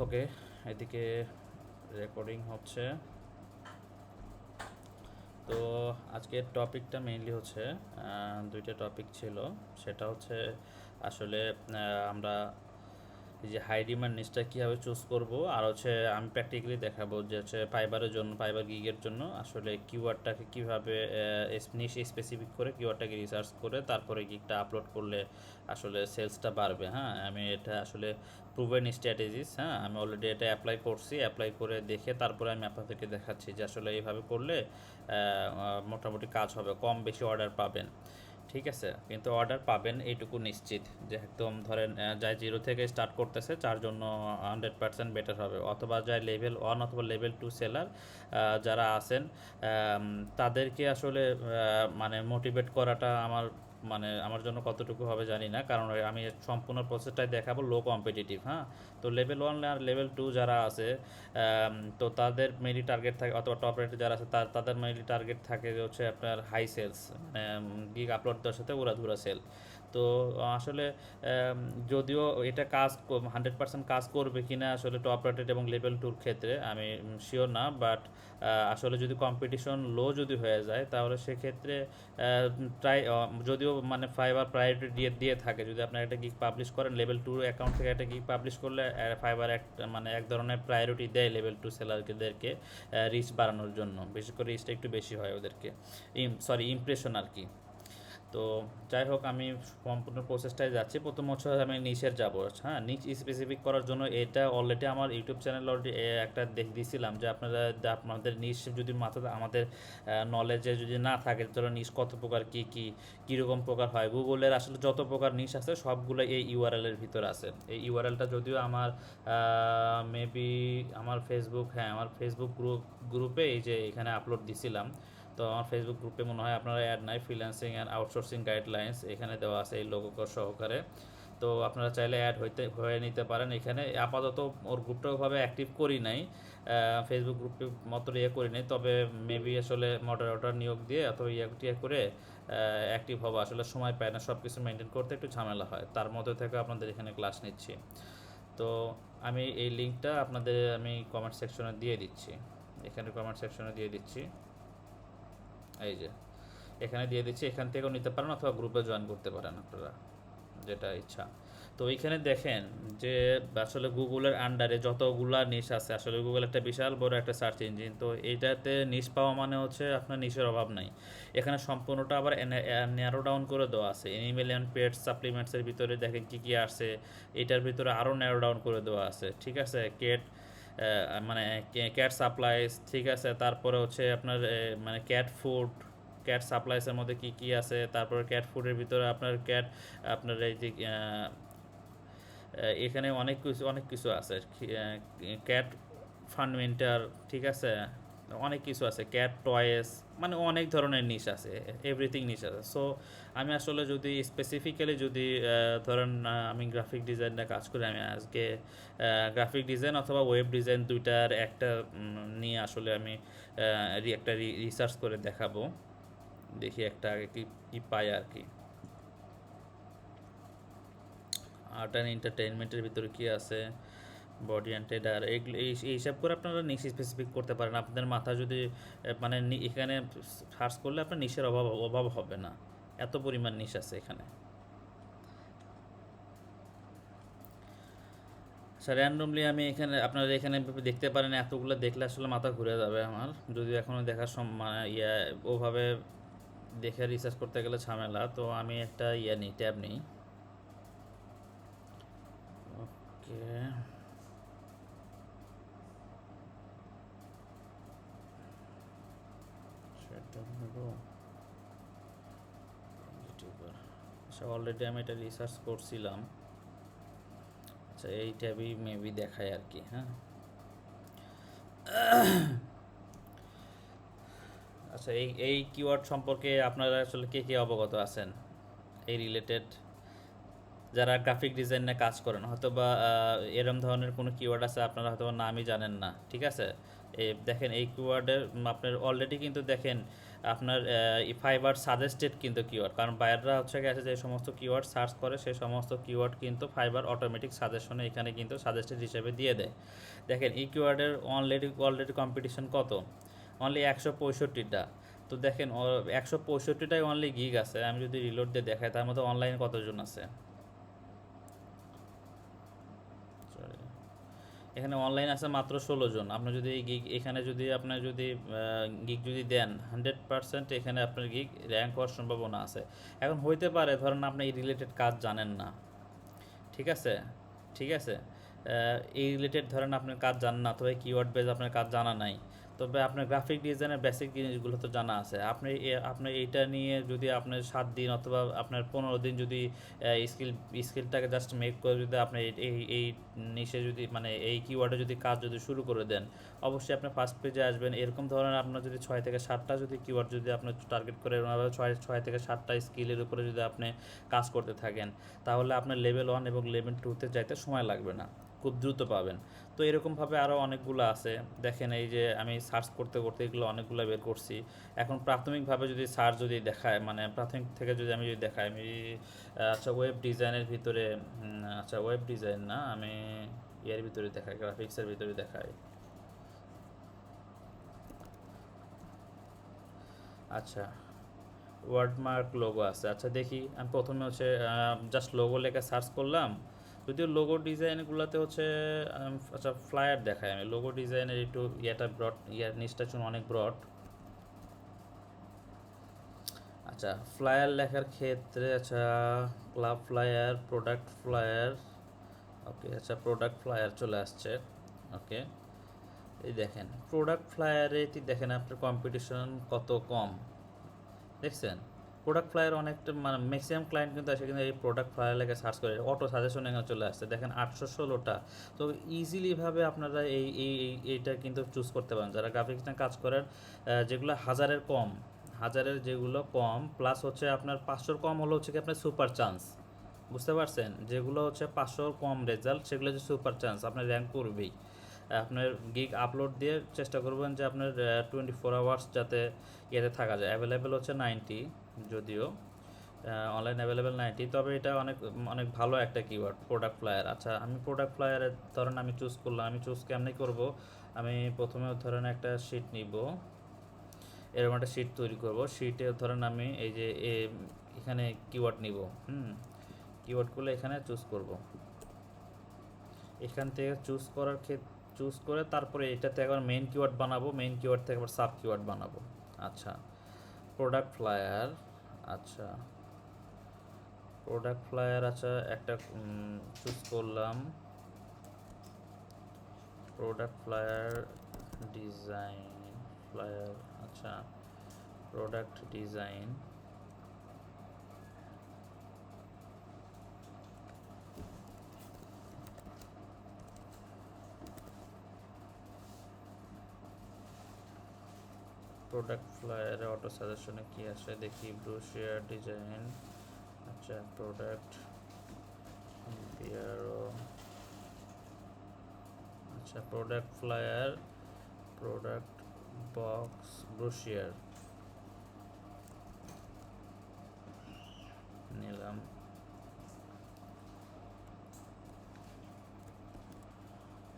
ওকে, এদিকে রেকর্ডিং হচ্ছে। তো আজকের টপিকটা মেইনলি হচ্ছে দুইটা টপিক ছিল। সেটা হচ্ছে আসলে আমরা এই যে হাই ডিমান্ড নিচটা কীভাবে চুজ করব, আর হচ্ছে আমি প্র্যাকটিক্যালি দেখাবো যে হচ্ছে ফাইবারের জন্য, ফাইবার গিগের জন্য আসলে কিওয়ার্ডটাকে কীভাবে নিশ স্পেসিফিক করে কিওয়ার্ডটাকে রিসার্চ করে তারপরে গিগটা আপলোড করলে আসলে সেলসটা বাড়বে। হ্যাঁ, আমি এটা আসলে প্রুভেন স্ট্র্যাটেজিস, হ্যাঁ আমি অলরেডি এটা অ্যাপ্লাই করছি, অ্যাপ্লাই করে দেখে তারপরে আমি আপনাদেরকে দেখাচ্ছি যে আসলে এইভাবে করলে মোটামুটি কাজ হবে, কম বেশি অর্ডার পাবেন। ঠিক আছে, কিন্তু অর্ডার পাবেন এইটুকু নিশ্চিত যে একদম ধরেন যাই জিরো থেকে স্টার্ট করতেছে তার জন্য 100% বেটার হবে, অথবা যাই লেভেল 1 অথবা লেভেল 2 সেলার যারা আছেন তাদেরকে আসলে মানে মোটিভেট করাটা আমার জন্য কতটুকু হবে জানি না, কারণ আমি সম্পূর্ণ প্রসেসটাই দেখাবো লো কম্পিটিটিভ। হ্যাঁ, তো লেভেল 1 আর লেভেল 2 যারা আছে তো তাদের মেইনলি টার্গেট থাকে, অথবা টপ রেটে যারা আছে তাদের মেইনলি টার্গেট থাকে যে হচ্ছে আপনার হাই সেলস, মানে গিগ আপলোড দেওয়ার সাথে উড়াধুরা সেল। তো আসলে যদিও এটা কাজ 100% কাজ করবে কিনা আসলে টপ রেটেড এবং লেভেল 2-র ক্ষেত্রে আমি শিওর না, বাট আসলে যদি কম্পিটিশন লো যদি হয়ে যায় তাহলে সেক্ষেত্রে ট্রাই, যদিও মানে ফাইবার প্রায়োরিটি দিয়ে থাকে, যদি আপনার একটা গিগ পাবলিশ করেন লেভেল 2 অ্যাকাউন্ট থেকে একটা গিগ পাবলিশ করলে ফাইবার এক ধরনের প্রায়োরিটি দেয় লেভেল 2 সেলারদেরকে রিচ বাড়ানোর জন্য, বিশেষ করে রিচটা একটু বেশি হয় ওদেরকে, ইমপ্রেশন আর কি। তো যাই হোক, আমি সম্পূর্ণ প্রসেসটাই যাচ্ছি। প্রথম হচ্ছে আমি নিচের যাবো। হ্যাঁ, নিচ স্পেসিফিক করার জন্য এটা অলরেডি আমার ইউটিউব চ্যানেল অলরেডি একটা দিয়েছিলাম যে আপনাদের নিচ যদি মাথাতে আমাদের নলেজে যদি না থাকে, ধরো নিচ কত প্রকার কীরকম প্রকার হয়, গুগলের আসলে যত প্রকার নিচ আছে সবগুলো এই ইউআরএলের ভিতর আছে। এই ইউআরএলটা যদিও আমার মেবি আমার ফেসবুক গ্রুপে এই যে এখানে আপলোড দিছিলাম। তো আমার ফেসবুক গ্রুপে মনে হয় আপনারা অ্যাড নাই, ফ্রিল্যান্সিং অ্যান্ড আউটসোর্সিং গাইডলাইন্স এখানে দেওয়া আছে এই লোগো সহকারে। তো আপনারা চাইলে অ্যাড হয়ে নিতে পারেন এখানে। আপাতত ওর গ্রুপটা ওভাবে অ্যাক্টিভ করি নাই, ফেসবুক গ্রুপে মতো করি নাই, তবে মেবি আসলে মডারেটর নিয়োগ দিয়ে অথবা টিয়া করে অ্যাক্টিভ হওয়া আসলে সময় পায় না, সব কিছু মেনটেন করতে একটু ঝামেলা হয়, তার মধ্যে থেকে আপনাদের এখানে ক্লাস নিচ্ছি। তো আমি এই লিঙ্কটা আপনাদের আমি কমেন্ট সেকশনে দিয়ে দিচ্ছি, এখানে কমেন্ট সেকশনে দিয়ে দিচ্ছি, এই যে এখানে দিয়ে দিচ্ছি, এখান থেকেও নিতে পারেন অথবা গ্রুপে জয়েন করতে পারেন আপনারা, যেটা ইচ্ছা। তো এইখানে দেখেন যে আসলে গুগলের আন্ডারে যতগুলা নিশ আছে, আসলে গুগল একটা বিশাল বড় একটা সার্চ ইঞ্জিন, তো এইটাতে নিশ পাওয়া মানে হচ্ছে আপনার নিশের অভাব নাই। এখানে সম্পূর্ণটা আবার ন্যারো ডাউন করে দেওয়া আছে। এনিমেল অ্যান্ড পেটস সাপ্লিমেন্টসের ভিতরে দেখেন কী আসছে, এটার ভিতরে আরও ন্যারো ডাউন করে দেওয়া আছে। ঠিক আছে, মানে ক্যাট সাপ্লাইস, ঠিক আছে, তারপরে হচ্ছে আপনার মানে ক্যাট সাপ্লাইসের মধ্যে কী আছে, তারপরে ক্যাট ফুডের ভিতরে আপনার এই যে এখানে অনেক কিছু আছে, ক্যাট ফান্ডমেন্টাল, ঠিক আছে, অনেক কিছু আছে, ক্যাট টয়েস, মানে অনেক ধরনের নিশ আছে, এভরিথিং নিশ আছে। সো আমি আসলে যদি স্পেসিফিক্যালি যদি ধরেন আমি গ্রাফিক ডিজাইনটা কাজ করি, আমি আজকে গ্রাফিক ডিজাইন অথবা ওয়েব ডিজাইন দুইটার একটা নিয়ে আসলে আমি একটা রিসার্চ করে দেখাবো, দেখি একটা আগে কি পাই আর কি। আর্ট অ্যান্ড এন্টারটেইনমেন্টের ভিতরে কী আছে, বডি অ্যান্ড ট্রেডার, এগুলো এই হিসাব করে আপনারা নিশ স্পেসিফিক করতে পারেন। আপনাদের মাথা যদি মানে এখানে সার্চ করলে আপনার নিশের অভাব হবে না, এত পরিমাণ নিশ আছে এখানে। স্যার র্যান্ডমলি আমি এখানে আপনারা এখানে দেখতে পারেন, এতগুলো দেখলে আসলে মাথা ঘুরে যাবে আমার, যদি এখনও দেখার মানে ওভাবে দেখে রিসার্চ করতে গেলে ঝামেলা। তো আমি একটা নিই, ট্যাব নিই। ওকে, সেটা নেব ইউটিউবার। আচ্ছা, অলরেডি আমি এটা রিসার্চ করছিলাম। আচ্ছা, এই ট্যাবই মেবি দেখায় আর কি। হ্যাঁ, আচ্ছা, এই কিওয়ার্ড সম্পর্কে আপনারা আসলে কে অবগত আছেন? এই রিলেটেড যারা গ্রাফিক ডিজাইনে কাজ করেন, হয়তো বা এরম ধরনের কোনো কিওয়ার্ড আছে আপনারা হয়তো নামই জানেন না। ঠিক আছে, দেখেন এই কিওয়ার্ডের আপনার অলরেডি কিন্তু দেখেন আপনার ফাইবার সাজেস্টেড কিন্তু কিওয়ার্ড, কারণ বায়াররা হচ্ছে গেছে যে সমস্ত কিওয়ার্ড সার্চ করে সেই সমস্ত কিওয়ার্ড কিন্তু ফাইবার অটোমেটিক সাজেশনে এখানে কিন্তু সাজেস্টেড হিসেবে দিয়ে দেয়। দেখেন এই কিওয়ার্ডের অলরেডি কম্পিটিশন কত, অনলি 165টা। তো দেখেন 165টাই অনলি গিগ আছে। আমি যদি রিলোড দিয়ে দেখাই তার মধ্যে অনলাইনে কতজন আছে, সরি, এখানে অনলাইন আছে মাত্র 16 জন। আপনি যদি এই গিগ এখানে যদি আপনার যদি গিগ যদি দেন 100% এখানে আপনার গিগ র্যাঙ্ক হওয়ার সম্ভাবনা আছে। এখন হইতে পারে ধরেন আপনি এই রিলেটেড কাজ জানেন না, ঠিক আছে, ঠিক আছে, এই রিলেটেড ধরেন আপনার কাজ জানেন না, তবে কিওয়ার্ড বেজ আপনার কাজ জানা নাই, তবে আপনার গ্রাফিক ডিজাইনের বেসিক জিনিসগুলো তো জানা আছে। আপনি এইটা নিয়ে যদি আপনার 7 দিন অথবা আপনার 15 দিন যদি স্কিলটাকে জাস্ট মেক করে যদি আপনি এই নিশে যদি মানে এই কিওয়ার্ডে যদি কাজ যদি শুরু করে দেন, অবশ্যই আপনি ফার্স্ট পেজে আসবেন। এরকম ধরনের আপনার যদি 6 থেকে 7টা যদি কিওয়ার্ড যদি আপনি টার্গেট করে এরকমভাবে 6 থেকে 7টা স্কিলের উপরে যদি আপনি কাজ করতে থাকেন, তাহলে আপনার লেভেল 1 এবং লেভেল 2-তে যাইতে সময় লাগবে না, খুব দ্রুত পাবেন। তো এরকমভাবে আরও অনেকগুলো আছে। দেখেন এই যে আমি সার্চ করতে করতে এগুলো অনেকগুলো বের করছি। এখন প্রাথমিকভাবে যদি সার্চ যদি দেখায়, মানে প্রাথমিক থেকে যদি আমি যদি দেখাই, আমি আচ্ছা ওয়েব ডিজাইনের ভিতরে, আচ্ছা ওয়েব ডিজাইন না, আমি এর ভিতরে দেখাই, গ্রাফিক্সের ভিতরে দেখাই। আচ্ছা ওয়ার্ডমার্ক লোগো আছে, আচ্ছা দেখি আমি প্রথমে হচ্ছে জাস্ট লোগো লেখা সার্চ করলাম। যদিও লোগো ডিজাইনগুলোতে হচ্ছে আচ্ছা ফ্লায়ার দেখায়, আমি লোগো ডিজাইনের একটু ইয়েটা ব্রড, ইয়ার নিচটা চুন অনেক ব্রড। আচ্ছা ফ্লায়ার লেখার ক্ষেত্রে আচ্ছা club flyer, product flyer, okay আচ্ছা প্রোডাক্ট ফ্লায়ার চলে আসছে। ওকে এই দেখেন প্রোডাক্ট ফ্লায়ারে দেখেন আপনার কম্পিটিশন কত কম, দেখছেন? প্রোডাক্ট ফ্লায়ার অনেকটা মানে ম্যাক্সিমাম ক্লায়েন্ট কিন্তু আসে কিন্তু এই প্রোডাক্ট ফ্লায়ার লেগে সার্চ করে অটো সাজেশন এখানে চলে আসছে। দেখেন 816টা। তো ইজিলিভাবে আপনারা এইটা কিন্তু চুজ করতে পারেন যারা গ্রাফিক্স নিয়ে কাজ করেন, যেগুলো হাজারের কম, হাজারের যেগুলো কম প্লাস হচ্ছে আপনার 500 কম হলো হচ্ছে কি আপনার সুপার চান্স, বুঝতে পারছেন? যেগুলো হচ্ছে 500 কম রেজাল্ট সেগুলো হচ্ছে সুপার চান্স, আপনার র্যাঙ্ক করবেই। আপনার গিগ আপলোড দিয়ে চেষ্টা করবেন যে আপনার 24 আওয়ার্স যাতে ইয়েতে থাকা যায়। অ্যাভেলেবেল হচ্ছে 90, যদিও অনলাইন অ্যাভেলেবেল 90, তবে এটা অনেক অনেক ভালো একটা কিওয়ার্ড প্রোডাক্ট ফ্লায়ার। আচ্ছা আমি প্রোডাক্ট ফ্লায়ারের ধরেন আমি চুজ করলাম, আমি চুজ কেমনি করব, আমি প্রথমে ধরেন একটা শিট নিব, এরকম একটা শিট তৈরি করব। শিটে ধরেন আমি এই যে এখানে কিওয়ার্ড নিব, কিওয়ার্ডগুলো এখানে চুজ করব। এখান থেকে চুজ করে তারপরে এটাতে একবার মেইন কিওয়ার্ড বানাবো, মেইন কিওয়ার্ড থেকে আবার সাব কিওয়ার্ড বানাবো। আচ্ছা প্রোডাক্ট ফ্লায়ার, আচ্ছা প্রোডাক্ট ফ্লায়ার, আচ্ছা একটা চুজ করলাম প্রোডাক্ট ফ্লায়ার ডিজাইন ফ্লায়ার, আচ্ছা প্রোডাক্ট ডিজাইন, প্রোডাক্ট ফ্লায়ারে অটো সাজেশনে কি আসে দেখি, ব্রোশিয়ার ডিজাইন, আচ্ছা প্রোডাক্ট বিয়ারো, আচ্ছা product flyer, product box, brochure নিলাম।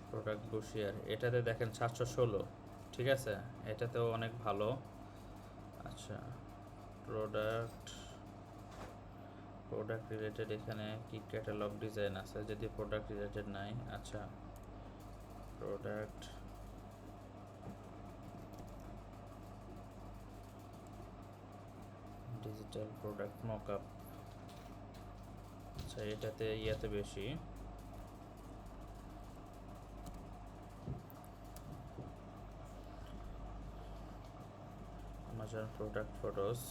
প্রোডাক্ট ব্রোশিয়ার এটাতে দেখেন 716, ঠিক আছে, এটাতেও অনেক ভালো। আচ্ছা প্রোডাক্ট রিলেটেড এখানে কি ক্যাটালগ ডিজাইন আছে, যদি প্রোডাক্ট রিলেটেড নাই, আচ্ছা প্রোডাক্ট ডিজিটাল প্রোডাক্ট মকআপ, আচ্ছা এটাতে ইয়াতে বেশি। Amazon product photos,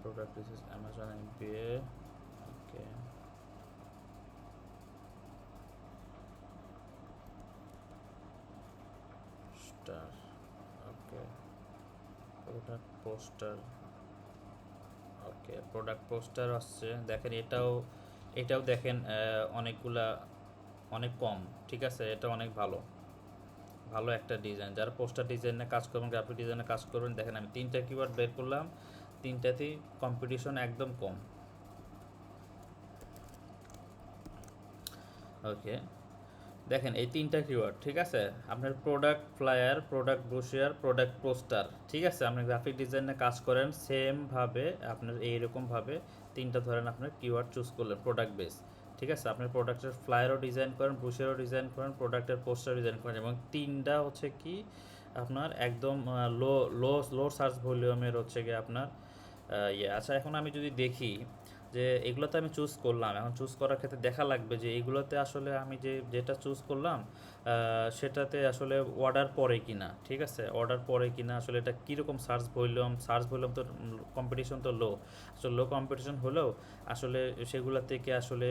product this is Amazon MBA, okay star, okay product poster, okay product poster আসছে। দেখেন এটাও দেখেন অনেকগুলা অনেক কম, ঠিক আছে, এটা অনেক ভালো। ভালো একটা ডিজাইন। যারা পোস্টার ডিজাইনে কাজ করবেন, গ্রাফিক ডিজাইনে কাজ করবেন, দেখেন আমি 3টা কিওয়ার্ড বের করলাম, 3টাতেই কম্পিটিশন একদম কম। ওকে, দেখেন এই 3টা কিওয়ার্ড, ঠিক আছে? আপনার product flyer, product brochure, product poster, ঠিক আছে? আপনি গ্রাফিক ডিজাইনে কাজ করেন সেমভাবে, আপনার এইরকমভাবে 3টা ধরেন আপনার কিওয়ার্ড চুজ করলেন প্রোডাক্ট বেস, ঠিক আছে? আপনি প্রোডাক্টের ফ্লায়ারও ডিজাইন করেন, ব্রোশিয়ারও ডিজাইন করেন, প্রোডাক্টের পোস্টার ডিজাইন করেন, এবং 3টা হচ্ছে কি আপনার একদম লো লো লো সার্চ ভলিউমের হচ্ছে গিয়ে আপনার আচ্ছা, এখন আমি যদি দেখি যে এগুলোতে আমি চুজ করলাম, এখন চুজ করার ক্ষেত্রে দেখা লাগবে যে এইগুলোতে আসলে আমি যেটা চুজ করলাম সেটাতে আসলে অর্ডার পড়ে কিনা, ঠিক আছে? অর্ডার পড়ে কিনা, আসলে এটা কীরকম সার্চ ভলিউম তো কম্পিটিশন তো লো, আসলে লো কম্পিটিশন হলেও আসলে সেগুলো থেকে আসলে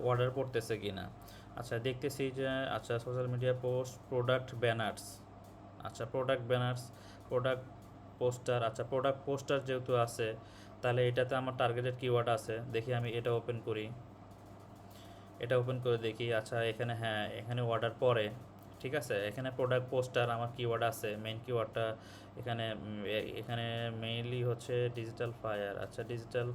অর্ডার পড়তেছে কিনা। আচ্ছা, দেখতেছি যে আচ্ছা social media post, product banners, আচ্ছা প্রোডাক্ট ব্যানার্স, প্রোডাক্ট পোস্টার, আচ্ছা প্রোডাক্ট পোস্টার যেহেতু আছে তাহলে এটাতে আমার টার্গেটেড কিওয়ার্ড আছে। দেখি আমি এটা ওপেন করি, এটা ওপেন করে দেখি। আচ্ছা এখানে, হ্যাঁ এখানে অর্ডার পরে, ঠিক আছে? এখানে প্রোডাক্ট পোস্টার আমার কিওয়ার্ড আছে, মেইন কিওয়ার্ডটা এখানে এখানে মেইনলি হচ্ছে ডিজিটাল ফ্লায়ার। আচ্ছা ডিজিটাল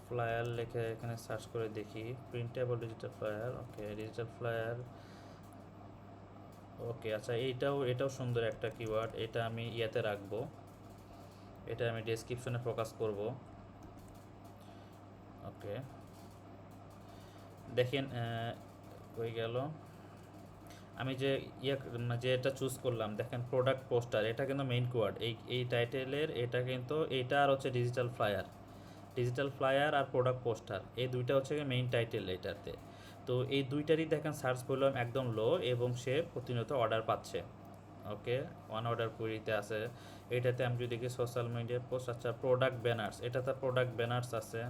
ফ্লায়ার লিখে এখানে সার্চ করে দেখি, printable digital flyer, okay digital flyer, okay. আচ্ছা এটাও সুন্দর একটা কিওয়ার্ড, এটা আমি ইয়াতে রাখবো, এটা আমি ডেসক্রিপশনে ফোকাস করব। ওকে, দেখেন হয়ে গেল। আমি যে যেটা চুজ করলাম, দেখেন প্রোডাক্ট পোস্টার, এটা কিন্তু মেইন কিওয়ার্ড, এই টাইটেলের, এটা কিন্তু এটা আর হচ্ছে ডিজিটাল ফ্লায়ার, ডিজিটাল ফ্লায়ার আর প্রোডাক্ট পোস্টার, এই দুইটা হচ্ছে মেইন টাইটেল এটাতে। তো এই দুইটারই দেখেন সার্চ ভলিউম একদম লো এবং সে প্রতিনিয়ত অর্ডার পাচ্ছে। ওকে, ওয়ান অর্ডার কুইরিতে আছে। এটাতে আমি যদি দেখি সোশ্যাল মিডিয়া পোস্ট, আচ্ছা প্রোডাক্ট ব্যানার্স, এটাতে প্রোডাক্ট ব্যানার্স আছে।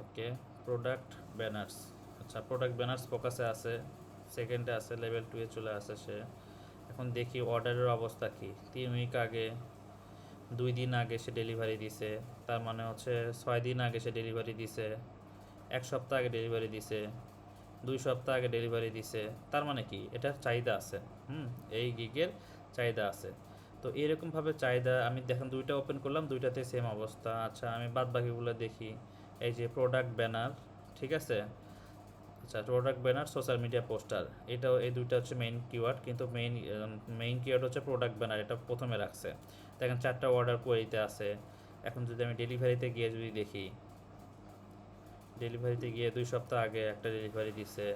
ওকে, প্রোডাক্ট ব্যানার্স, আচ্ছা প্রোডাক্ট ব্যানার্স ফোকাসে আছে, সেকেন্ডে আছে, লেভেল 2 এ চলে আসে সে। এখন দেখি অর্ডারের অবস্থা কি। 3 উইক আগে, 2 দিন আগে সে ডেলিভারি দিছে, তার মানে হচ্ছে 6 দিন আগে সে ডেলিভারি দিছে, 1 সপ্তাহ আগে ডেলিভারি দিছে, 2 সপ্তাহ আগে ডেলিভারি দিছে। তার মানে কি এটার চাহিদা আছে, এই গিগের চাহিদা আছে। তো এরকমভাবে চাহিদা, আমি দেখেন দুইটা ওপেন করলাম, দুইটাতে সেম অবস্থা। আচ্ছা আমি বাদ বাকিগুলো দেখি। এই যে প্রোডাক্ট ব্যানার, ঠিক আছে? আচ্ছা product banner, social media poster, এটাও এই দুইটা হচ্ছে মেইন কিওয়ার্ড, কিন্তু মেইন কিওয়ার্ড হচ্ছে প্রোডাক্ট ব্যানার, এটা প্রথমে রাখছে। দেখেন 4টা অর্ডার কোয়েরিতে আছে। এখন যদি আমি ডেলিভারিতে গিয়ে যদি দেখি, ডেলিভারিতে গিয়ে 2 সপ্তাহ আগে একটা ডেলিভারি দিছে,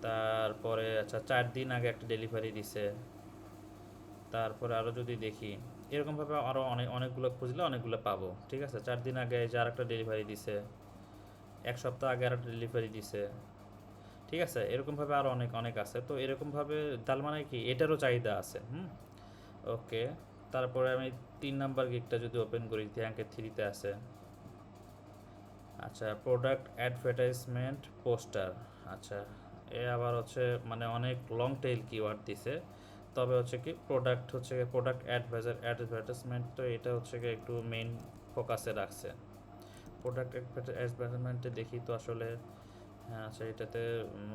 তারপরে আচ্ছা 4 দিন আগে একটা ডেলিভারি দিছে, তারপরে আরও যদি দেখি এরকমভাবে আরও অনেকগুলো খুঁজলে অনেকগুলো পাবো, ঠিক আছে? 4 দিন আগে যে আর একটা ডেলিভারি দিছে, 1 সপ্তাহ আগে আর একটা ডেলিভারি দিছে, ঠিক আছে? এরকমভাবে আরও অনেক অনেক আছে। তো এরকমভাবে তার মানে কি এটারও চাহিদা আছে। ওকে, তারপরে আমি 3 নাম্বার গিগটা যদি ওপেন করি, র্যাঙ্কে 3তে আছে। আচ্ছা প্রোডাক্ট অ্যাডভার্টাইজমেন্ট পোস্টার, আচ্ছা এ আবার হচ্ছে মানে অনেক লং টেইল কিওয়ার্ড দিছে, তবে হচ্ছে কি প্রোডাক্ট অ্যাডভার্টাইজমেন্ট, তো এটা হচ্ছে কি একটু মেইন ফোকাসে রাখছে। প্রোডাক্ট অ্যাডভার্টাইজমেন্টে দেখি তো আসলে, হ্যাঁ আচ্ছা এটাতে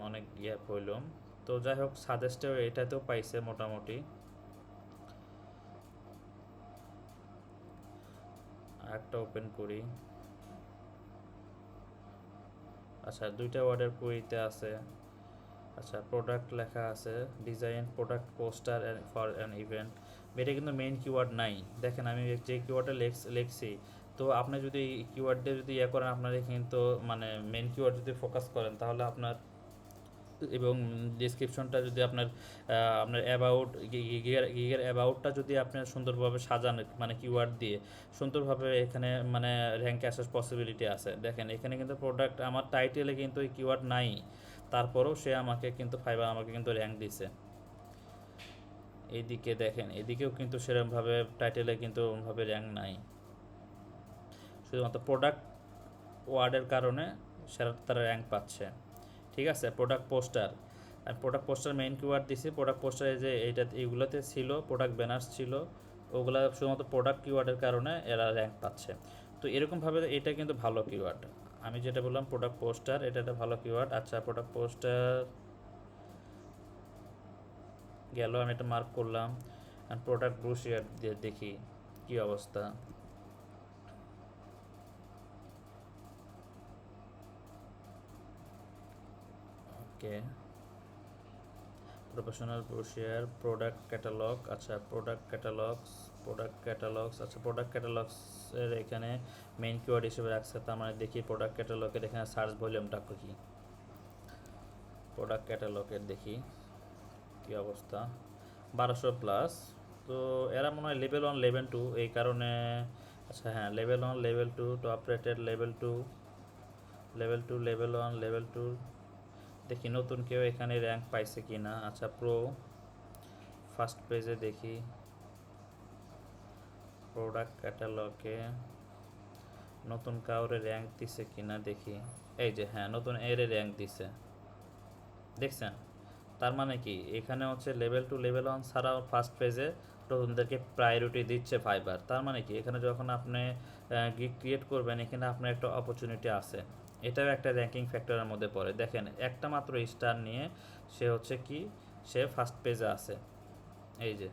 অনেক গ্যাপ হইল। তো যাই হোক সাজেস্টেও এটাতেও পাইছে মোটামুটি। একটা ওপেন করি, আচ্ছা 2টা অর্ডার কুইরিতে আছে। আচ্ছা প্রোডাক্ট লেখা আছে, design product poster for an event, এটা কিন্তু মেইন কিওয়ার্ড নাই। দেখেন আমি যে কিওয়ার্ডটা লিখছি, তো আপনি যদি এই কিওয়ার্ডে যদি ইয়ে করেন, আপনার কিন্তু মানে মেইন কিওয়ার্ড যদি ফোকাস করেন তাহলে আপনার, এবং ডিসক্রিপশনটা যদি আপনার আপনার অ্যাবাউট গিগের অ্যাবাউটটা যদি আপনার সুন্দরভাবে সাজান, মানে কিওয়ার্ড দিয়ে সুন্দরভাবে, এখানে মানে র্যাঙ্কে আসার পসিবিলিটি আছে। দেখেন এখানে কিন্তু প্রোডাক্ট আমার টাইটেলে কিন্তু এই কিওয়ার্ড নাই, তারপরেও সে আমাকে কিন্তু ফাইবার আমাকে কিন্তু র্যাঙ্ক দিছে। এইদিকে দেখেন, এদিকেও কিন্তু সেরকমভাবে টাইটেলে কিন্তু ওরকমভাবে র্যাঙ্ক নাই, শুধুমাত্র প্রোডাক্ট ওয়ার্ডের কারণে সেটা তারা র্যাঙ্ক পাচ্ছে, ঠিক আছে? প্রোডাক্ট পোস্টার, আমি প্রোডাক্ট পোস্টার মেইন কিওয়ার্ড দিছি। প্রোডাক্ট পোস্টারে যে এইগুলোতে ছিল, প্রোডাক্ট ব্যানার্স ছিল, ওগুলা শুধুমাত্র প্রোডাক্ট কিওয়ার্ডের কারণে এরা র্যাঙ্ক পাচ্ছে। তো এরকমভাবে এটা কিন্তু ভালো কিওয়ার্ড। আমি যেটা বললাম প্রোডাক্ট পোস্টার, এটা একটা ভালো কিওয়ার্ড। আচ্ছা প্রোডাক্ট পোস্টার, গেল, আমি এটা মার্ক করলাম। প্রোডাক্ট ব্রোশিয়ার দিয়ে দেখি কি অবস্থা। ওকে, প্রফেশনাল ব্রোশিয়ার, প্রোডাক্ট ক্যাটালগ। আচ্ছা, প্রোডাক্ট ক্যাটালগস, আচ্ছা প্রোডাক্ট ক্যাটালগসের এখানে মেইন কিওয়ার্ড হিসেবে রাখছে। তার মানে দেখি প্রোডাক্ট ক্যাটালগের এখানে সার্চ ভলিউমটা কি। প্রোডাক্ট ক্যাটালগের দেখি কি অবস্থা, 1200+। তো এরা মনে হয় লেভেল 1 লেভেল 2, এই কারণে। আচ্ছা হ্যাঁ, level 1 level 2 top rated, level 1 level 2। দেখি নতুন কেউ এখানে র্যাঙ্ক পাইছে কি না। আচ্ছা, প্রো ফার্স্ট পেজে দেখি প্রোডাক্ট ক্যাটালগে নতুন কাউরে র্যাঙ্ক দিছে কি না দেখি। এই যে হ্যাঁ, নতুন এরে র্যাঙ্ক দিছে, দেখছেন। তার মানে কি এখানে হচ্ছে লেভেল 2 লেভেল 1 ছাড়াও ফার্স্ট পেজে নতুনদেরকে প্রায়োরিটি দিচ্ছে ফাইবার। তার মানে কি এখানে যখন আপনি গিগ ক্রিয়েট করবেন, এখানে আপনার একটা অপরচুনিটি আছে। এটাও একটা র্যাঙ্কিং ফ্যাক্টরের মধ্যে পড়ে। দেখেন একটা মাত্র স্টার নিয়ে সে হচ্ছে কি, সে ফার্স্ট পেজে আছে। এই যে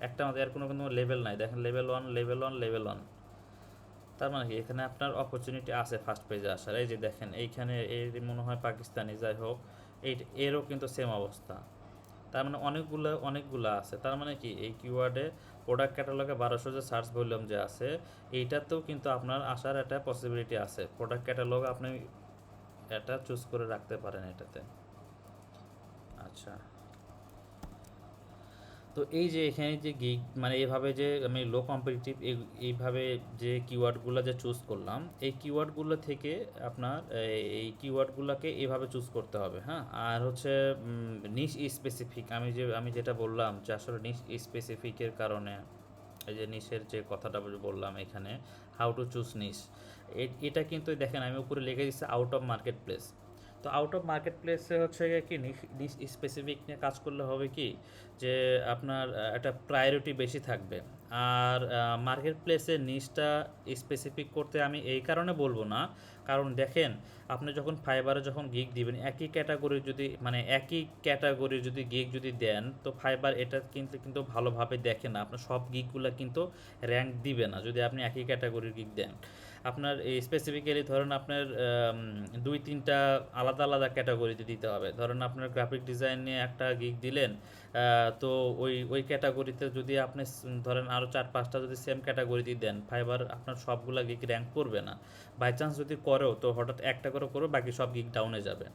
একটা মাত্র, এর কোনো কোনো লেভেল নাই। দেখেন লেভেল 1। তার মানে কি এখানে আপনার অপরচুনিটি আছে ফার্স্ট পেজে আসার। এই যে দেখেন এইখানে এর মনে হয় পাকিস্তানি, যাই হোক এই এরও কিন্তু সেম অবস্থা। তার মানে অনেকগুলা আছে। তার মানে কি এই কিওয়ার্ডে প্রোডাক্ট ক্যাটালগে 1200 যে সার্চ ভলিউম যে আছে, এইটাতেও কিন্তু আপনার আসার একটা পসিবিলিটি আছে। প্রোডাক্ট ক্যাটালগ আপনি এটা চুজ করে রাখতে পারেন এটাতে। আচ্ছা, তো এই যে এখানে যে গিগ মানে এইভাবে যে আমি লো কম্পিটিটিভ এইভাবে যে কিওয়ার্ডগুলো যে চুজ করলাম, এই কিওয়ার্ডগুলো থেকে আপনার এই কিওয়ার্ডগুলোকে এইভাবে চুজ করতে হবে। হ্যাঁ, আর হচ্ছে নিশ স্পেসিফিক, আমি যেটা বললাম যে আসলে নিশ স্পেসিফিকের কারণে এই যে নিশের যে কথাটা বললাম এখানে, হাউ টু চুজ নিশ, এটা কিন্তু দেখেন আমি উপরে লিখে দিচ্ছি আউট অফ মার্কেট প্লেস। তো আউট অফ মার্কেট প্লেসে হচ্ছে গিয়ে কি নিশ স্পেসিফিক নিয়ে কাজ করলে হবে কি, যে আপনার একটা প্রায়োরিটি বেশি থাকবে। আর মার্কেট প্লেসে নিশটা স্পেসিফিক করতে আমি এই কারণে বলবো না, কারণ দেখেন আপনি যখন ফাইবারে যখন গিগ দিবেন, একই ক্যাটাগরির যদি গিগ যদি দেন, তো ফাইবার এটা কিন্তু ভালোভাবে দেখে না, আপনার সব গিগগুলো কিন্তু র্যাঙ্ক দিবে না যদি আপনি একই ক্যাটাগরির গিগ দেন। আপনার এই স্পেসিফিক্যালি ধরেন আপনার 2-3টা আলাদা আলাদা ক্যাটাগরিতে দিতে হবে। ধরেন আপনার গ্রাফিক ডিজাইন নিয়ে একটা গিগ দিলেন, তো ওই ক্যাটাগরিতে যদি আপনি ধরেন আরও 4-5টা যদি সেম ক্যাটাগরিতে দেন, ফাইবার আপনার সবগুলা গিগ র্যাঙ্ক করবে না। বাই চান্স যদি করেও তো হঠাৎ একটা করে করবে, বাকি সব গিগ ডাউনে যাবে।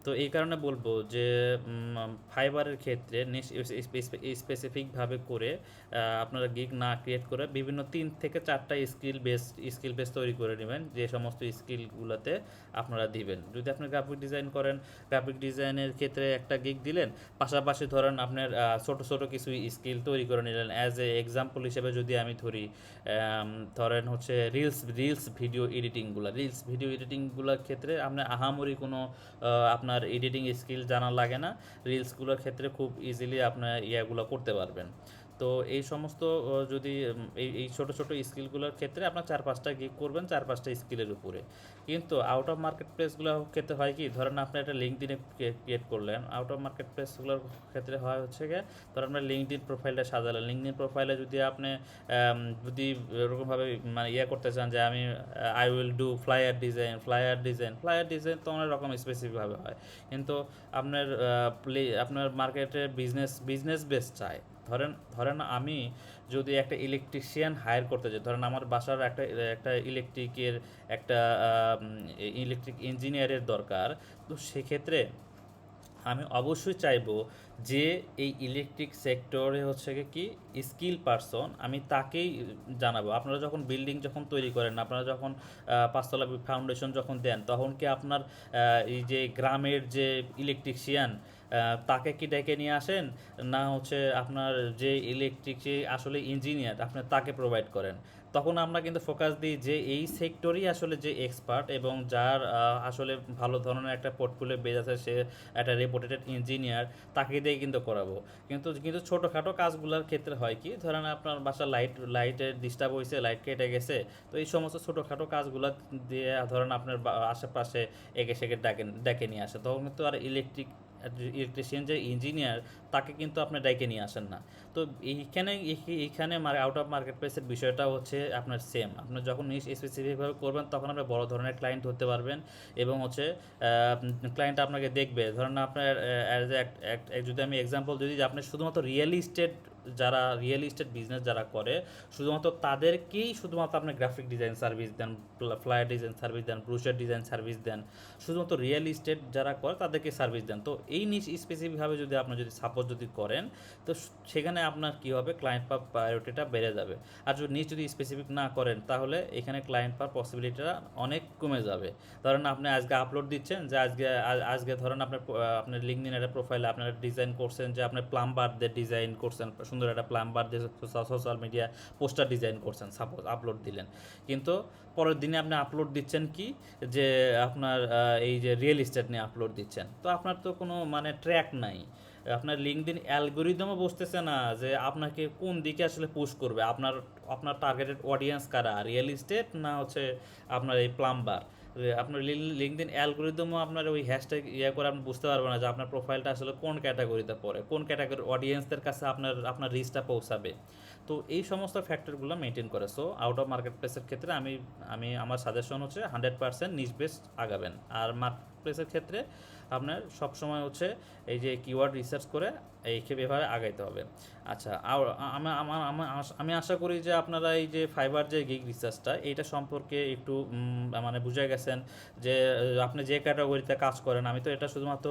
তো এই কারণে বলবো যে ফাইবারের ক্ষেত্রে স্পেসিফিকভাবে করে আপনারা গিগ না ক্রিয়েট করে বিভিন্ন 3 থেকে 4টা স্কিল বেস তৈরি করে নেবেন, যে সমস্ত স্কিলগুলোতে আপনারা দিবেন। যদি আপনি গ্রাফিক ডিজাইন করেন, গ্রাফিক ডিজাইনের ক্ষেত্রে একটা গিগ দিলেন, পাশাপাশি ধরেন আপনার ছোট ছোট কিছু স্কিল তৈরি করে নিলেন। অ্যাজ এ এক্সাম্পল হিসেবে যদি আমি ধরি, ধরেন হচ্ছে রিলস ভিডিও এডিটিংগুলোর ক্ষেত্রে আপনার আহামরি কোনো আপনার এডিটিং স্কিল জানা লাগে না। রিলসগুলোর ক্ষেত্রে খুব ইজিলি আপনার ইয়াগুলো করতে পারবেন। তো এই সমস্ত যদি এই ছোটো ছোটো স্কিলগুলোর ক্ষেত্রে আপনার 4-5টা গিগ করবেন 4-5টা স্কিলের উপরে। কিন্তু আউট অফ মার্কেট প্লেসগুলোর ক্ষেত্রে হয় কি, ধরেন আপনি একটা লিঙ্কডিনে ক্রিয়েট করলেন, আউট অফ মার্কেট প্লেসগুলোর ক্ষেত্রে হয় হচ্ছে গিয়ে, ধরেন আপনার লিঙ্কডিন প্রোফাইলটা সাজালেন, লিঙ্কডিন প্রোফাইলে যদি আপনি যদি এরকমভাবে মানে করতে চান যে আমি I will do flyer design তো অনেক রকম স্পেসিফিকভাবে হয়। কিন্তু আপনার মার্কেটে বিজনেস বেস চায়। ধরেন আমি যদি একটা ইলেকট্রিশিয়ান হায়ার করতে চাই, ধরেন আমার বাসার একটা ইলেকট্রিক ইঞ্জিনিয়ারের দরকার, তো সেক্ষেত্রে আমি অবশ্যই চাইবো যে এই ইলেকট্রিক সেক্টরে হচ্ছে কি স্কিল পারসন, আমি তাকেই জানাবো। আপনারা যখন বিল্ডিং যখন তৈরি করেন, আপনারা যখন 5তলা ফাউন্ডেশন যখন দেন, তখন কি আপনার এই যে গ্রামের যে ইলেকট্রিশিয়ান তাকে কি ডেকে নিয়ে আসেন, না হচ্ছে আপনার যে ইলেকট্রিক যে আসলে ইঞ্জিনিয়ার আপনার তাকে প্রোভাইড করেন? তখন আমরা কিন্তু ফোকাস দিই যে এই সেক্টরই আসলে যে এক্সপার্ট এবং যার আসলে ভালো ধরনের একটা পোর্টফোলিও বেজ আছে, সে একটা রেপুটেড ইঞ্জিনিয়ার, তাকে দিয়ে কিন্তু করাবো। কিন্তু ছোটোখাটো কাজগুলোর ক্ষেত্রে হয় কি, ধরেন আপনার বাসার লাইটের ডিস্টার্ব হয়েছে, লাইট কেটে গেছে, তো এই সমস্ত ছোটোখাটো কাজগুলো দিয়ে ধরেন আপনার আশেপাশে একে সেকে ডেকে নিয়ে আসে, তখন কিন্তু আর ইলেকট্রিক ইলেকট্রিশিয়ান যে ইঞ্জিনিয়ার তাকে কিন্তু আপনি ডাইকে নিয়ে আসেন না। তো এইখানে আউট অফ মার্কেট প্লেসের বিষয়টা হচ্ছে আপনার সেম। আপনি যখন নিজ স্পেসিফিকভাবে করবেন তখন আপনি বড় ধরনের ক্লায়েন্ট ধরতে পারবেন এবং হচ্ছে ক্লায়েন্ট আপনাকে দেখবে। ধরেন আপনার অ্যাজ যদি আমি এক্সাম্পল দিই যে আপনি শুধুমাত্র রিয়েল ইস্টেট বিজনেস যারা করে শুধুমাত্র তাদেরকেই শুধুমাত্র আপনি গ্রাফিক ডিজাইন সার্ভিস দেন, ফ্লায়ার ডিজাইন সার্ভিস দেন, ব্রোচার ডিজাইন সার্ভিস দেন, শুধুমাত্র রিয়েল ইস্টেট যারা করে তাদেরকে সার্ভিস দেন। তো এই নিশ স্পেসিফিকভাবে যদি আপনি যদি সাপোর্ট যদি করেন তো সেখানে আপনার কী হবে, ক্লায়েন্ট পাওয়ার প্রায়োরিটিটা বেড়ে যাবে। আর যদি নিজ যদি স্পেসিফিক না করেন তাহলে এখানে ক্লায়েন্ট পাওয়ার পসিবিলিটিটা অনেক কমে যাবে। ধরেন আপনি আজকে আপলোড দিচ্ছেন যে আজকে ধরেন আপনার লিঙ্কডইন একটা প্রোফাইলে আপনারা ডিজাইন করছেন যে আপনি প্লাম্বার দিয়ে ডিজাইন করছেন, সুন্দর একটা প্লাম্বার দিয়ে সোশ্যাল মিডিয়া পোস্টার ডিজাইন করছেন, সাপোজ আপলোড দিলেন। কিন্তু পরের দিনে আপনি আপলোড দিচ্ছেন কি যে আপনার এই যে রিয়েল এস্টেট নিয়ে আপলোড দিচ্ছেন, তো আপনার তো কোনো মানে ট্র্যাক নাই। আপনার লিঙ্কডইন অ্যালগোরিদমও বুঝতেছে না যে আপনাকে কোন দিকে আসলে পুশ করবে, আপনার টার্গেটেড অডিয়েন্স কারা, রিয়েল এস্টেট না হচ্ছে আপনার এই প্লাম্বার। আপনার লিঙ্কডইন অ্যালগোরিদমও আপনার ওই হ্যাশট্যাগ করে আপনি বুঝতে পারবেন না যে আপনার প্রোফাইলটা আসলে কোন ক্যাটাগরিতে পড়ে, কোন ক্যাটাগরির অডিয়েন্সদের কাছে আপনার রিচটা পৌঁছাবে। তো এই সমস্ত ফ্যাক্টরগুলো মেনটেন করে। সো আউট অফ মার্কেট প্লেসের ক্ষেত্রে আমার সাজেশন হচ্ছে 100% নিজ বেস আগাবেন। আর মার্কেট প্লেসের ক্ষেত্রে আপনার সবসময় হচ্ছে এই যে কিওয়ার্ড রিসার্চ করে এভাবে আগাইতে হবে। আচ্ছা, আর আমি আশা করি যে আপনারা এই যে ফাইবার যে গিগ রিসার্চটা এইটা সম্পর্কে একটু মানে বুঝে গেছেন যে আপনি যে ক্যাটাগরিতে কাজ করেন। আমি তো এটা শুধুমাত্র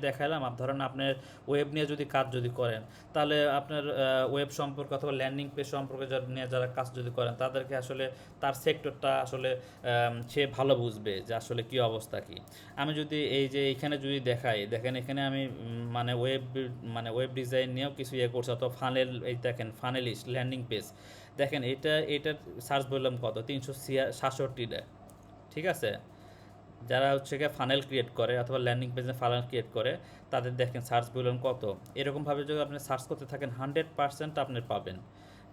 দেখালাম। ধরেন আপনার ওয়েব নিয়ে যদি কাজ করেন তাহলে আপনার ওয়েব সম্পর্কে অথবা ল্যান্ডিং পেজ সম্পর্কে নিয়ে যারা কাজ করেন তাদেরকে আসলে তার সেক্টরটা আসলে সে ভালো বুঝবে যে আসলে কী অবস্থা কী। আমি যদি এই যে এখানে যদি দেখেন এখানে আমি ওয়েব ডিজাইন নিয়েও কিছু করছি, অথবা ফানেল, এই দেখেন ফানেলিস্ট ল্যান্ডিং পেজ দেখেন, এটার সার্চ বললাম কত, 367টা। ঠিক আছে, যারা হচ্ছে গিয়ে ফানেল ক্রিয়েট করে অথবা ল্যান্ডিং পেজে ফানেল ক্রিয়েট করে তাদের দেখেন সার্চ বললাম কত। এরকমভাবে যদি আপনি সার্চ করতে থাকেন 100% আপনি পাবেন।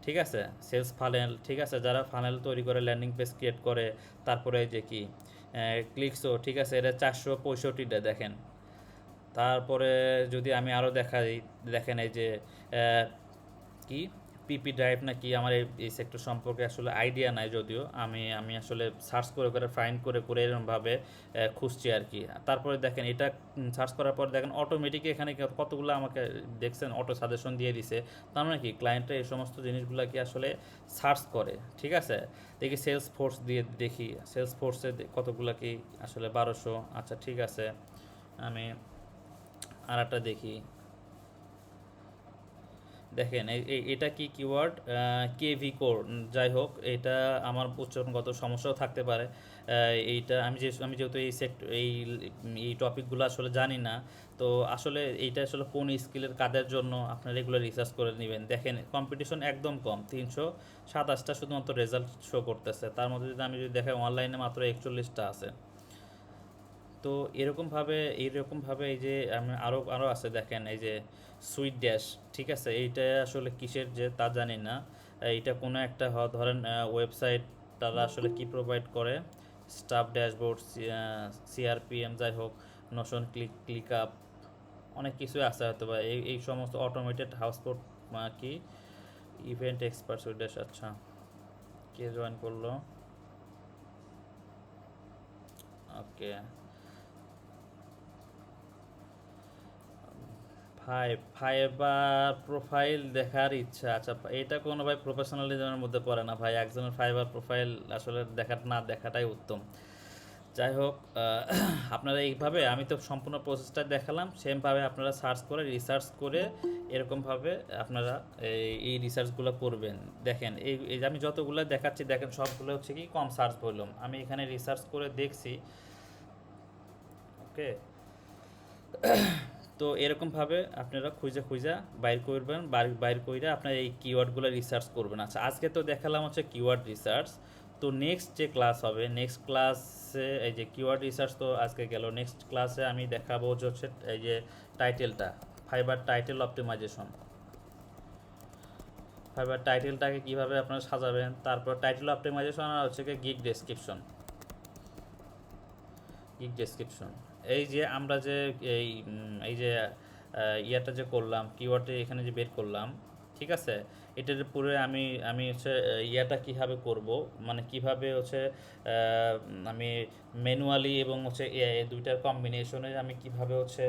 ঠিক আছে, সেলস ফানেল, ঠিক আছে, যারা ফানেল তৈরি করে ল্যান্ডিং পেজ ক্রিয়েট করে, তারপরে যে কি ক্লিকসও, ঠিক আছে, এটা 465টা দেখেন। তারপরে যদি আমি আরও দেখেন এই যে কি পিপি ড্রাইভ না কি, আমার এই সেক্টর সম্পর্কে আসলে আইডিয়া নাই, যদিও আমি আসলে সার্চ করে ফাইন্ড করে এরকমভাবে খুঁজছি আর কি। তারপরে দেখেন এটা সার্চ করার পর দেখেন অটোমেটিক এখানে কতগুলো আমাকে দেখছেন অটো সাজেশন দিয়ে দিছে। তার মানে কি ক্লায়েন্টরা এই সমস্ত জিনিসগুলো কি আসলে সার্চ করে। ঠিক আছে, দেখি সেলস ফোর্স দিয়ে দেখি, সেলস ফোর্সে কতগুলো কি আসলে 1200। আচ্ছা ঠিক আছে, আমি আর একটা দেখি। দেখেন এটা কি কিওয়ার্ড, কেভি কোর, যাই হোক এটা আমার উচ্চারণগত সমস্যাও থাকতে পারে। এইটা আমি যেহেতু এই টপিকগুলো আসলে জানি না, তো আসলে এইটা আসলে কোন স্কিলের কাদের জন্য আপনারা রেগুলার রিসার্চ করে নেবেন। দেখেন কম্পিটিশন একদম কম, 327টা শুধুমাত্র রেজাল্ট শো করতেছে, তার মধ্যে যদি আমি দেখাই অনলাইনে মাত্র 41টা আছে। তো এরকমভাবে এই যে আমি আরও আছে দেখেন এই যে সুইট ড্যাশ, ঠিক আছে, এইটা আসলে কিসের যে তা জানি না। এইটা কোনো একটা ধরেন ওয়েবসাইট, তারা আসলে কি প্রোভাইড করে, স্টাফ ড্যাশবোর্ড, সিআরপিএম, যাই হোক, নোশন, ক্লিক আপ, অনেক কিছুই আছে হয়তো বা এই সমস্ত অটোমেটেড হাউসপোর্ট কি ইভেন্ট এক্সপার্ট সুইট ড্যাশ। আচ্ছা, কে জয়েন করলো? ওকে, ফাইবার প্রোফাইল দেখার ইচ্ছা। আচ্ছা, এটা কোনো ভাই প্রফেশনালিজমের মধ্যে পড়ে না ভাই, একজনের ফাইবার প্রোফাইল আসলে দেখাটাই উত্তম। যাই হোক, আপনারা এইভাবে, আমি তো সম্পূর্ণ প্রসেসটা দেখালাম, সেমভাবে আপনারা সার্চ করে রিসার্চ করে এরকমভাবে আপনারা এই রিসার্চগুলো করবেন। দেখেন এই যে আমি যতগুলো দেখাচ্ছি দেখেন সবগুলো হচ্ছে কি কম সার্চ ভলিউম, আমি এখানে রিসার্চ করে দেখছি। ওকে, তো এরকমভাবে আপনারা খুঁজে বাইর করবেন, বাইর করে আপনার এই কিওয়ার্ডগুলো রিসার্চ করবেন। আচ্ছা, আজকে তো দেখালাম হচ্ছে কিওয়ার্ড রিসার্চ। তো নেক্সট যে ক্লাস হবে, নেক্সট ক্লাসে এই যে কিওয়ার্ড রিসার্চ তো আজকে গেল, নেক্সট ক্লাসে আমি দেখাবো হচ্ছে এই যে টাইটেলটা, ফাইবার টাইটেল অপটিমাইজেশন। ফাইবার টাইটেলটাকে কীভাবে আপনারা সাজাবেন, তারপর টাইটেল অপটিমাইজেশন আর হচ্ছে গিগ ডেসক্রিপশন। এই যে আমরা যে এই যে ইয়াটা যে করলাম, কিওয়ার্ডে এখানে যে বের করলাম, ঠিক আছে, এটার পুরো আমি হচ্ছে ইয়াটা কিভাবে করব, মানে কিভাবে হচ্ছে আমি ম্যানুয়ালি এবং হচ্ছে এই দুইটার কম্বিনেশনে আমি কিভাবে হচ্ছে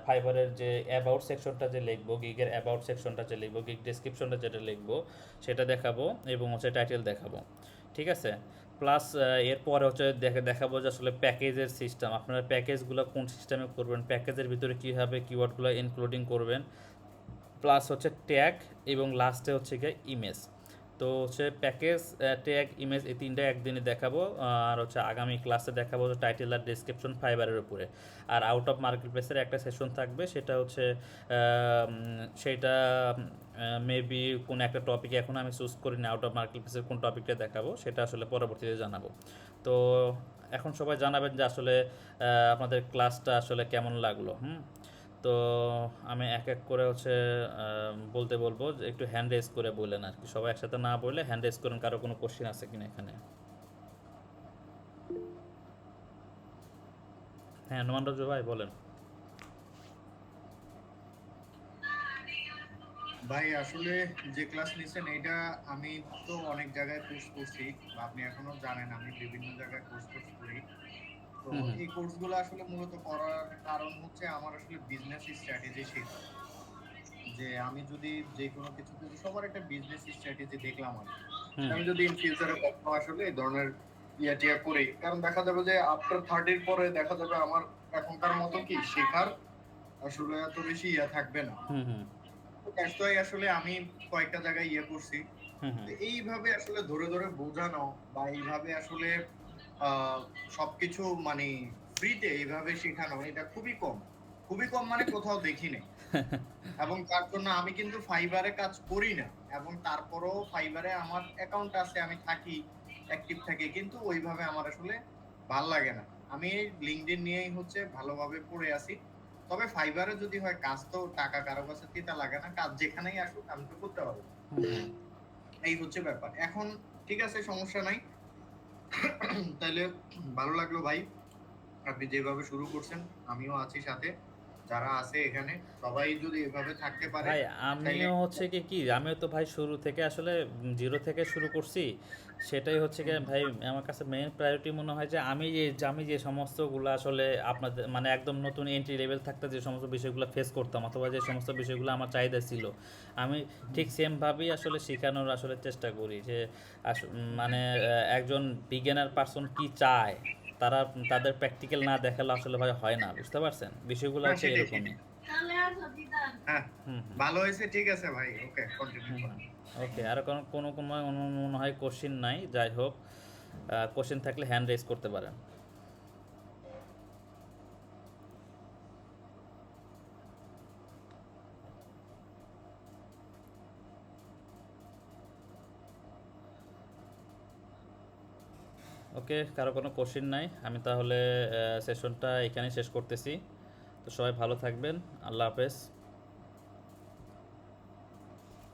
ফাইবারের যে অ্যাবাউট সেকশনটা যে লিখবো, গিগের অ্যাবাউট সেকশনটা যে লিখবো, গিগ ডেসক্রিপশনটা যেটা লিখবো সেটা দেখাবো এবং হচ্ছে টাইটেল দেখাবো, ঠিক আছে। প্লাস এরপরে হচ্ছে দেখাবো যে আসলে প্যাকেজের সিস্টেম, আপনারা প্যাকেজগুলো কোন সিস্টেমে করবেন, প্যাকেজের ভিতরে কীভাবে কিওয়ার্ডগুলো ইনক্লুডিং করবেন, প্লাস হচ্ছে ট্যাগ এবং লাস্টে হচ্ছে গিয়ে ইমেজ। তো হচ্ছে প্যাকেজ, ট্যাগ, ইমেজ এই তিনটা একদিনে দেখাবো, আর হচ্ছে আগামী ক্লাসে দেখাবো টাইটেল আর ডেসক্রিপশন ফাইবারের উপরে। আর আউট অফ মার্কেট প্লেসের একটা সেশন থাকবে, সেটা হচ্ছে সেটা মেবি কোন একটা টপিক এখন আমি চুজ করি না, আউট অফ মার্কেট প্লেসের কোন টপিকটা দেখাবো সেটা আসলে পরবর্তীতে জানাবো। তো এখন সবাই জানাবেন যে আসলে আপনাদের ক্লাসটা আসলে কেমন লাগলো। তো আমি এক এক করে হচ্ছে বলতে বলবো, যে একটু হ্যান্ড রেজ করে বললেন আর কি, সবাই একসাথে না বললে হ্যান্ড রেজ করেন, কারো কোনো কোশ্চেন আছে কিনা এখানে। হ্যাঁ, নোমান রাজু ভাই বলেন। ভাই আসলে যে ক্লাস নিছেন এটা আমি তো অনেক জায়গায় কোর্স করছি, বা আপনি এখনো জানেন আমি বিভিন্ন জায়গায় কোর্স করি। তো হুম, হুম, এই কোর্সগুলো আসলে মূলত করার কারণ হচ্ছে আমার আসলে বিজনেস স্ট্র্যাটেজি শেখা। যে আমি যদি যে কোনো কিছু করি, সবার একটা বিজনেস স্ট্র্যাটেজি দেখলাম আমি, হুম, আমি যদি ইন ফিউচারে কখনো আসলে এই ধরনের ইয়া টিয়া করি, কারণ দেখা যাবে যে আফটার 30 পরে দেখা যাবে আমার এখনকার মতো কি শেখার আসলে এত বেশি ইয়া থাকবে না। হুম, হুম, তো দ্যাটস ওয়াই আসলে আমি কয়েকটা জায়গায় ইয়ে করছি। হুম, হুম, তো এইভাবে আসলে ধরে ধরে বোঝানো, বা এইভাবে আসলে আহ, সবকিছু মানে ফ্রিতে এইভাবে শেখানো, এটা খুবই কম। খুবই কম মানে কোথাও দেখি নাই। এবং তার জন্য আমি কিন্তু ফাইবারে কাজ করি না, এবং তারপরও ফাইবারে আমার অ্যাকাউন্ট আছে, আমি থাকি, অ্যাক্টিভ থাকি, কিন্তু ওইভাবে আমার আসলে ভাল লাগে না। আমি লিঙ্কডইন নিয়েই হচ্ছে ভালোভাবে পড়ে আছি। তবে ফাইবারে যদি হয় কাজ, তো টাকা কারো কাছে দিতে লাগে না, কাজ যেখানেই আসুক আমি তো করতে পারবো। হুম, হুম। এই হচ্ছে ব্যাপার এখন। ঠিক আছে, সমস্যা নাই। তাইলে ভালো লাগলো ভাই, আপনি যেভাবে শুরু করছেন, আমিও আছি সাথে, যারা আছে এখানে সবাই যদি এভাবে থাকতে পারে ভাই তাইলে। আমিও হচ্ছে কি আমিও তো ভাই শুরু থেকে আসলে জিরো থেকে শুরু করছি। সেটাই হচ্ছে কি ভাই, আমার কাছে মেইন প্রায়োরিটি মনে হয় যে আমি যে সমস্তগুলো আসলে আপনাদের মানে একদম নতুন এন্ট্রি লেভেল থাকতে যে সমস্ত বিষয়গুলো ফেস করতাম, অথবা যে সমস্ত বিষয়গুলো আমার চাহিদা ছিল, আমি ঠিক সেমভাবেই আসলে শেখানোর আসলে চেষ্টা করি যে মানে একজন বিজ্ঞানের পার্সন কি চায়, তারা তাদের প্র্যাকটিক্যাল না দেখালে আসলে ভাই হয় না, বুঝতে পারছেন, বিষয়গুলো হ্যাঁ, হচ্ছে সেটাই এরকমই। সেটাই। হ্যাঁ, হুম, হুম, ভালো হয়েছে, ঠিক আছে ভাই, ওকে, কন্টিনিউ হুম, করুন। হুম। ওকে, আর কোনো কোনো কোনো মনে হয় কোশ্চিন নাই, যাই হোক, কোশ্চিন থাকলে হ্যান্ড রেজ করতে পারেন। ওকে, কারো কোনো কোশ্চিন নাই, আমি তাহলে সেশনটা এখানেই শেষ করতেছি। তো সবাই ভালো থাকবেন, আল্লাহ হাফেজ।